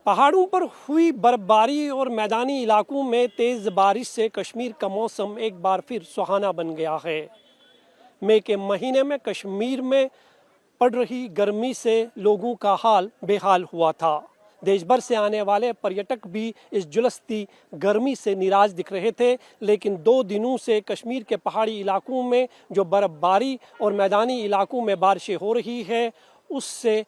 पहाड़ों पर हुई बर्फबारी और मैदानी इलाकों में तेज़ बारिश से कश्मीर का मौसम एक बार फिर सुहाना बन गया है। मई के महीने में कश्मीर में पड़ रही गर्मी से लोगों का हाल बेहाल हुआ था। देश भर से आने वाले पर्यटक भी इस झुलसती गर्मी से निराश दिख रहे थे, लेकिन 2 दिनों से कश्मीर के पहाड़ी इलाकों में जो बर्फबारी और मैदानी इलाकों में बारिशें हो रही है, उससे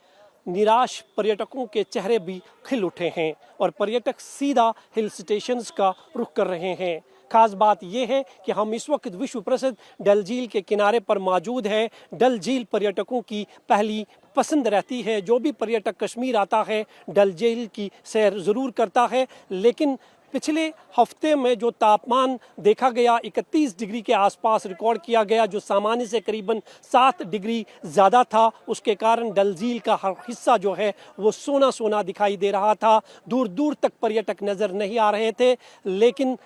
निराश पर्यटकों के चेहरे भी खिल उठे हैं और पर्यटक सीधा हिल स्टेशंस का रुख कर रहे हैं। खास बात यह है कि हम इस वक्त विश्व प्रसिद्ध डल झील के किनारे पर मौजूद हैं। डल झील पर्यटकों की पहली पसंद रहती है। जो भी पर्यटक कश्मीर आता है डल झील की सैर ज़रूर करता है, लेकिन पिछले हफ्ते में जो तापमान देखा गया 31 डिग्री के आसपास रिकॉर्ड किया गया, जो सामान्य से करीबन 7 डिग्री ज़्यादा था। उसके कारण डल झील का हर हिस्सा जो है वो सोना सोना दिखाई दे रहा था। दूर दूर तक पर्यटक नज़र नहीं आ रहे थे, लेकिन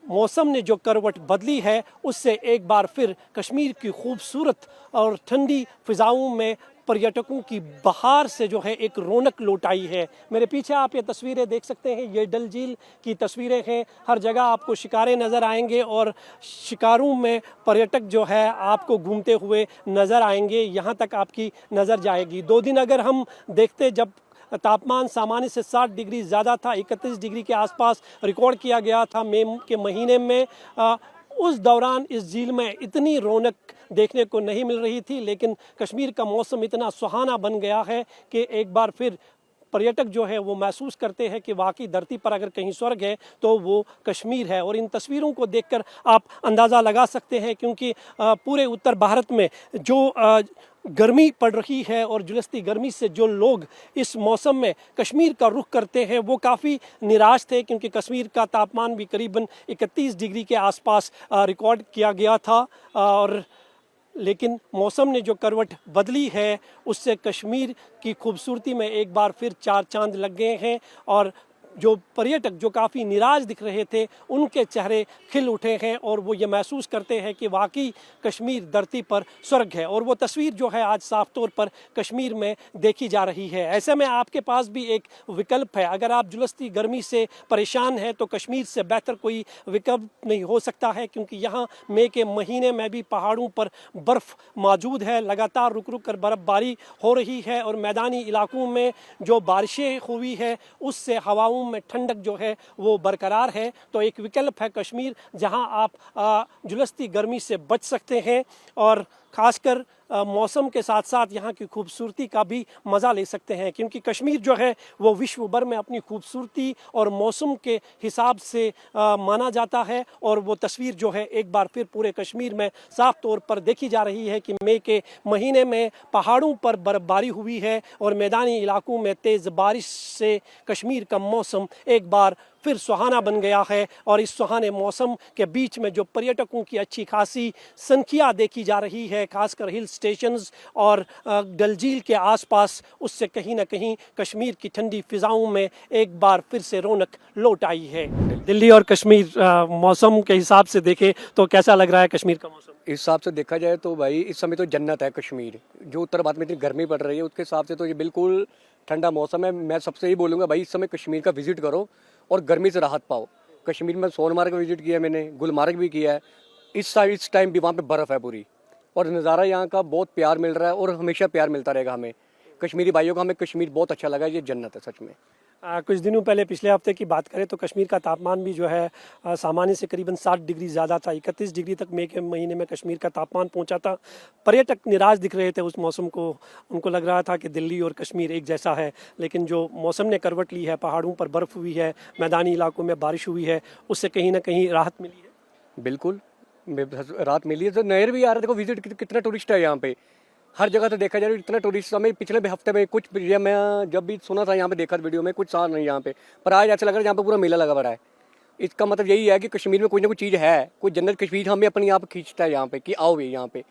मौसम ने जो करवट बदली है उससे एक बार फिर कश्मीर की खूबसूरत और ठंडी फिजाओं में पर्यटकों की बहार से जो है एक रौनक लौट आई है। मेरे पीछे आप ये तस्वीरें देख सकते हैं, ये डल झील की तस्वीरें हैं। हर जगह आपको शिकारे नज़र आएंगे और शिकारों में पर्यटक जो है आपको घूमते हुए नज़र आएंगे। यहाँ तक आपकी नज़र जाएगी। 2 दिन अगर हम देखते, जब तापमान सामान्य से 60 डिग्री ज़्यादा था, 31 डिग्री के आसपास रिकॉर्ड किया गया था मई के महीने में, उस दौरान इस झील में इतनी रौनक देखने को नहीं मिल रही थी। लेकिन कश्मीर का मौसम इतना सुहाना बन गया है कि एक बार फिर पर्यटक जो है वो महसूस करते हैं कि वाकई धरती पर अगर कहीं स्वर्ग है तो वो कश्मीर है। और इन तस्वीरों को देखकर आप अंदाज़ा लगा सकते हैं, क्योंकि पूरे उत्तर भारत में जो गर्मी पड़ रही है और झुलसती गर्मी से जो लोग इस मौसम में कश्मीर का रुख करते हैं वो काफ़ी निराश थे, क्योंकि कश्मीर का तापमान भी करीबन 31 डिग्री के आसपास रिकॉर्ड किया गया था। और लेकिन मौसम ने जो करवट बदली है उससे कश्मीर की खूबसूरती में एक बार फिर 4 चांद लग गए हैं और जो पर्यटक जो काफ़ी निराश दिख रहे थे उनके चेहरे खिल उठे हैं और वो ये महसूस करते हैं कि वाकई कश्मीर धरती पर स्वर्ग है। और वो तस्वीर जो है आज साफ तौर पर कश्मीर में देखी जा रही है। ऐसे में आपके पास भी एक विकल्प है। अगर आप झुलसती गर्मी से परेशान हैं तो कश्मीर से बेहतर कोई विकल्प नहीं हो सकता है, क्योंकि यहाँ मई के महीने में भी पहाड़ों पर बर्फ़ मौजूद है। लगातार रुक रुक कर बर्फ़बारी हो रही है और मैदानी इलाकों में जो बारिशें हुई है उससे हवाओं में ठंडक जो है वो बरकरार है। तो एक विकल्प है कश्मीर, जहां आप झुलसती गर्मी से बच सकते हैं और खासकर मौसम के साथ साथ यहाँ की खूबसूरती का भी मज़ा ले सकते हैं, क्योंकि कश्मीर जो है वो विश्व भर में अपनी खूबसूरती और मौसम के हिसाब से माना जाता है। और वो तस्वीर जो है एक बार फिर पूरे कश्मीर में साफ तौर पर देखी जा रही है कि मई के महीने में पहाड़ों पर बर्फबारी हुई है और मैदानी इलाकों में तेज़ बारिश से कश्मीर का मौसम एक बार फिर सुहाना बन गया है। और इस सुहाने मौसम के बीच में जो पर्यटकों की अच्छी खासी संख्या देखी जा रही है, खासकर हिल स्टेशंस और डल झील के आसपास, उससे कहीं ना कहीं कश्मीर की ठंडी फिजाओं में एक बार फिर से रौनक लौट आई है। दिल्ली और कश्मीर मौसम के हिसाब से देखें तो कैसा लग रहा है कश्मीर का मौसम? इस हिसाब से देखा जाए तो भाई इस समय तो जन्नत है कश्मीर। जो उत्तर भारत में इतनी गर्मी पड़ रही है उसके हिसाब से तो ये बिल्कुल ठंडा मौसम है। मैं सबसे यही बोलूँगा भाई इस समय कश्मीर का विजिट करो और गर्मी से राहत पाओ। कश्मीर में सोनमार्ग विजिट किया है मैंने, गुलमार्ग भी किया है। इस टाइम भी वहाँ पे बर्फ़ है पूरी और नज़ारा यहाँ का बहुत प्यार मिल रहा है और हमेशा प्यार मिलता रहेगा हमें कश्मीरी भाइयों का। हमें कश्मीर बहुत अच्छा लगा, ये जन्नत है सच में। कुछ दिनों पहले पिछले हफ्ते की बात करें तो कश्मीर का तापमान भी जो है सामान्य से करीबन 60 डिग्री ज़्यादा था। 31 डिग्री तक मई के महीने में कश्मीर का तापमान पहुंचा था। पर्यटक निराश दिख रहे थे उस मौसम को, उनको लग रहा था कि दिल्ली और कश्मीर एक जैसा है। लेकिन जो मौसम ने करवट ली है, पहाड़ों पर बर्फ़ हुई है, मैदानी इलाकों में बारिश हुई है, उससे कहीं ना कहीं राहत मिली है। बिल्कुल राहत मिली है। तो नहर भी आ रहा है, देखो विजिट कितना टूरिस्ट है यहाँ पे। हर जगह से देखा जाए इतना टूरिस्ट। हमें पिछले हफ्ते में कुछ मैं जब भी सुना था यहाँ पे, देखा वीडियो में, कुछ साल नहीं यहाँ पे, पर आज ऐसा लग रहा है यहाँ पे पूरा मेला लगा हुआ है। इसका मतलब यही है कि कश्मीर में कोई ना कोई चीज़ है, कोई जन्नत कश्मीर हमें अपने आप खींचता है यहाँ पे कि आओ भी यहाँ पे।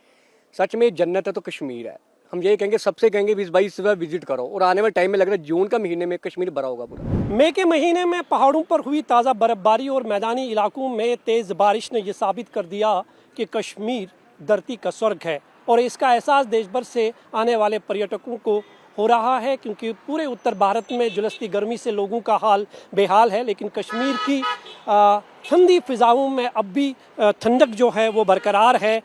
सच में जन्नत है तो कश्मीर है। हम यही कहेंगे, सबसे कहेंगे भाई इस बार विजिट करो। और आने वाले टाइम में लग रहा है जून का महीने में कश्मीर भरा होगा पूरा। मई के महीने में पहाड़ों पर हुई ताज़ा बर्फबारी और मैदानी इलाकों में तेज़ बारिश ने यह साबित कर दिया कि कश्मीर धरती का स्वर्ग है और इसका एहसास देश भर से आने वाले पर्यटकों को हो रहा है, क्योंकि पूरे उत्तर भारत में झुलसती गर्मी से लोगों का हाल बेहाल है, लेकिन कश्मीर की ठंडी फिजाओं में अब भी ठंडक जो है वो बरकरार है।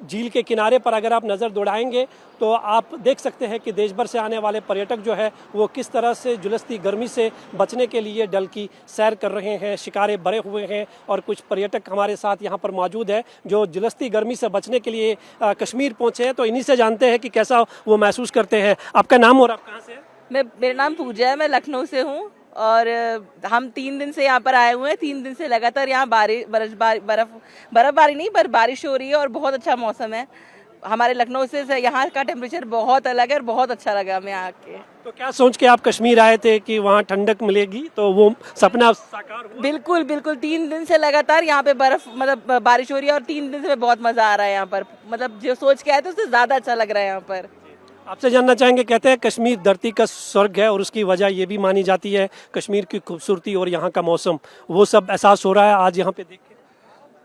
झील के किनारे पर अगर आप नज़र दौड़ाएंगे तो आप देख सकते हैं कि देश भर से आने वाले पर्यटक जो है वो किस तरह से झुलसती गर्मी से बचने के लिए डल की सैर कर रहे हैं। शिकारे भरे हुए हैं और कुछ पर्यटक हमारे साथ यहाँ पर मौजूद है जो झुलसती गर्मी से बचने के लिए कश्मीर पहुँचे हैं। तो इन्हीं से जानते हैं कि कैसा वो महसूस करते हैं। आपका नाम और आप कहाँ से हैं? मेरा नाम पूजा है, मैं लखनऊ से हूँ और हम 3 दिन से यहाँ पर आए हुए हैं। 3 दिन से लगातार यहाँ बर्फबारी नहीं पर बारिश हो रही है और बहुत अच्छा मौसम है। हमारे लखनऊ से यहाँ का टेम्परेचर बहुत अलग है और बहुत अच्छा लगा हमें आके। तो क्या सोच के आप कश्मीर आए थे कि वहाँ ठंडक मिलेगी, तो वो सपना साकार हुआ? बिल्कुल बिल्कुल, 3 दिन से लगातार यहाँ पे बारिश हो रही है और 3 दिन से बहुत मजा आ रहा है यहाँ पर। मतलब जो सोच के आए थे उससे ज्यादा अच्छा लग रहा है यहाँ पर। आपसे जानना चाहेंगे, कहते हैं कश्मीर धरती का स्वर्ग है और उसकी वजह ये भी मानी जाती है कश्मीर की खूबसूरती और यहाँ का मौसम, वो सब एहसास हो रहा है आज यहाँ पे देख के?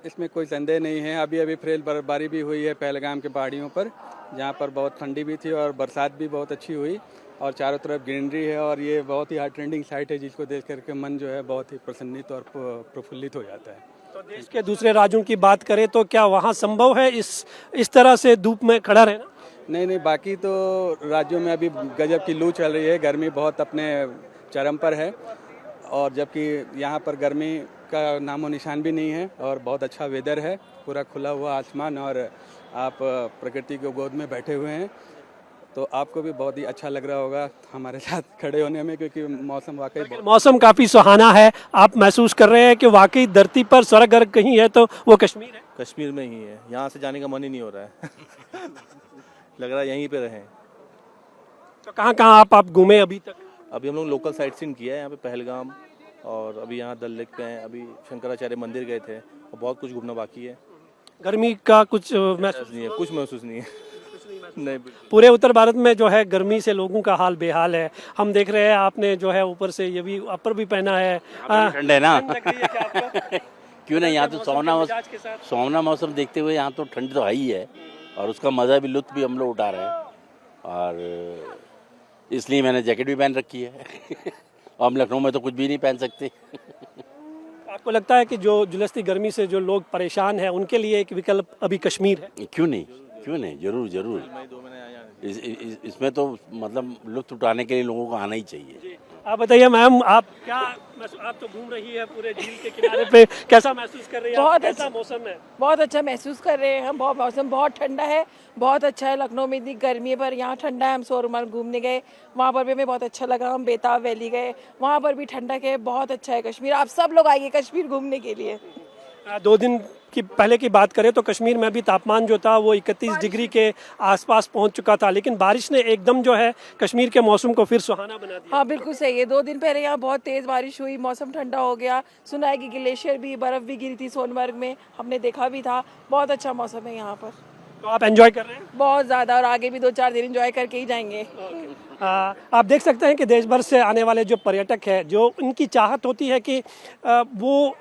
इसमें कोई संदेह नहीं है। अभी अभी फ्रेल बर्फबारी भी हुई है पहलगाम के पहाड़ियों पर, जहाँ पर बहुत ठंडी भी थी और बरसात भी बहुत अच्छी हुई और चारों तरफ ग्रीनरी है और ये बहुत ही हार्ट ट्रेंडिंग साइट है जिसको देख करके मन जो है बहुत ही प्रसन्नित और प्रफुल्लित हो जाता है। तो देश के दूसरे राज्यों की बात करें तो क्या वहाँ संभव है इस तरह से धूप में खड़ा रहना? नहीं, बाकी तो राज्यों में अभी गजब की लू चल रही है, गर्मी बहुत अपने चरम पर है और जबकि यहाँ पर गर्मी का नामो निशान भी नहीं है और बहुत अच्छा वेदर है, पूरा खुला हुआ आसमान और आप प्रकृति के गोद में बैठे हुए हैं, तो आपको भी बहुत ही अच्छा लग रहा होगा हमारे साथ खड़े होने में, क्योंकि मौसम काफ़ी सुहाना है। आप महसूस कर रहे हैं कि वाकई धरती पर स्वर्ग अगर कहीं है तो वो कश्मीर है? कश्मीर में ही है, यहाँ से जाने का मन ही नहीं हो रहा है लग रहा है यहीं पे रहें। तो कहाँ कहाँ आप घूमे अभी तक? अभी हम लोग लोकल साइट सीन किया है, यहाँ पे पहलगाम और अभी यहाँ डल लेक पे हैं, अभी शंकराचार्य मंदिर गए थे और बहुत कुछ घूमना बाकी है। गर्मी का कुछ महसूस नहीं है, कुछ महसूस नहीं है नहीं। पूरे उत्तर भारत में जो है गर्मी से लोगों का हाल बेहाल है। हम देख रहे हैं आपने जो है ऊपर से ये भी अपर भी पहना है, ठंड है ना है क्यों नहीं, यहाँ तो सुहावना मौसम देखते हुए यहाँ तो ठंड तो है ही है और उसका मज़ा भी लुत्फ भी हम लोग उठा रहे हैं और इसलिए मैंने जैकेट भी पहन रखी है और हम लखनऊ में तो कुछ भी नहीं पहन सकते आपको लगता है कि जो झुलसती गर्मी से जो लोग परेशान हैं उनके लिए एक विकल्प अभी कश्मीर है? क्यों नहीं, जरूर इसमें तो मतलब लुत्फ उठाने के लिए लोगों को आना ही चाहिए। आप बताइए मैम, आप तो घूम रही है पूरे झील के किनारे पे, कैसा महसूस कर रही है? बहुत कैसा मौसम है? बहुत अच्छा महसूस कर रहे हैं हम। मौसम बहुत ठंडा है, बहुत अच्छा है। लखनऊ में इतनी गर्मी है पर यहाँ ठंडा है। हम सोरमर्ग घूमने गए, वहाँ पर भी हमें बहुत अच्छा लगा। हम बेताब वैली गए, वहाँ पर भी ठंडक है, बहुत अच्छा है कश्मीर। आप सब लोग आइए कश्मीर घूमने के लिए। 2 दिन की पहले की बात करें तो कश्मीर में भी तापमान जो था वो 31 डिग्री के आसपास पहुंच चुका था, लेकिन बारिश ने एकदम जो है कश्मीर के मौसम को फिर सुहाना बना दिया। हाँ बिल्कुल सही है। 2 दिन पहले यहाँ बहुत तेज बारिश हुई, मौसम ठंडा हो गया। सुना है कि ग्लेशियर भी, बर्फ भी गिरी थी सोनमर्ग में, हमने देखा भी था। बहुत अच्छा मौसम है यहाँ पर। तो आप एंजॉय कर रहे हैं? बहुत ज़्यादा, और आगे भी 2-4 दिन एंजॉय करके ही जाएंगे। आप देख सकते हैं कि देश भर से आने वाले जो पर्यटक हैं, जो उनकी चाहत होती है कि वो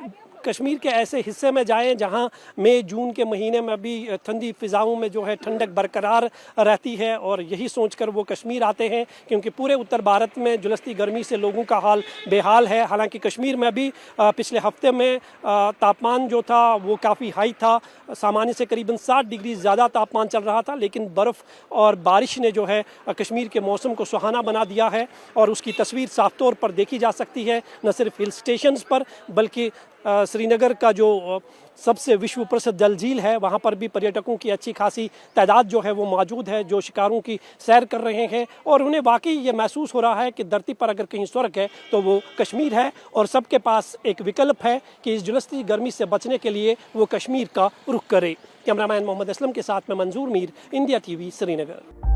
कश्मीर के ऐसे हिस्से में जाएं जहां मई जून के महीने में भी ठंडी फिजाओं में जो है ठंडक बरकरार रहती है, और यही सोचकर वो कश्मीर आते हैं, क्योंकि पूरे उत्तर भारत में झुलसती गर्मी से लोगों का हाल बेहाल है। हालांकि कश्मीर में भी पिछले हफ्ते में तापमान जो था वो काफ़ी हाई था, सामान्य से करीबन 60 डिग्री ज़्यादा तापमान चल रहा था, लेकिन बर्फ़ और बारिश ने जो है कश्मीर के मौसम को सुहाना बना दिया है और उसकी तस्वीर साफ तौर पर देखी जा सकती है, न सिर्फ हिल स्टेशंस पर बल्कि श्रीनगर का जो सबसे विश्व प्रसिद्ध डल झील है वहाँ पर भी पर्यटकों की अच्छी खासी तादाद जो है वो मौजूद है, जो शिकारों की सैर कर रहे हैं और उन्हें वाकई ये महसूस हो रहा है कि धरती पर अगर कहीं स्वर्ग है तो वो कश्मीर है, और सबके पास एक विकल्प है कि इस झुलसती गर्मी से बचने के लिए वो कश्मीर का रुख करे। कैमरामैन मोहम्मद असलम के साथ में मंजूर मीर, इंडिया टीवी, श्रीनगर।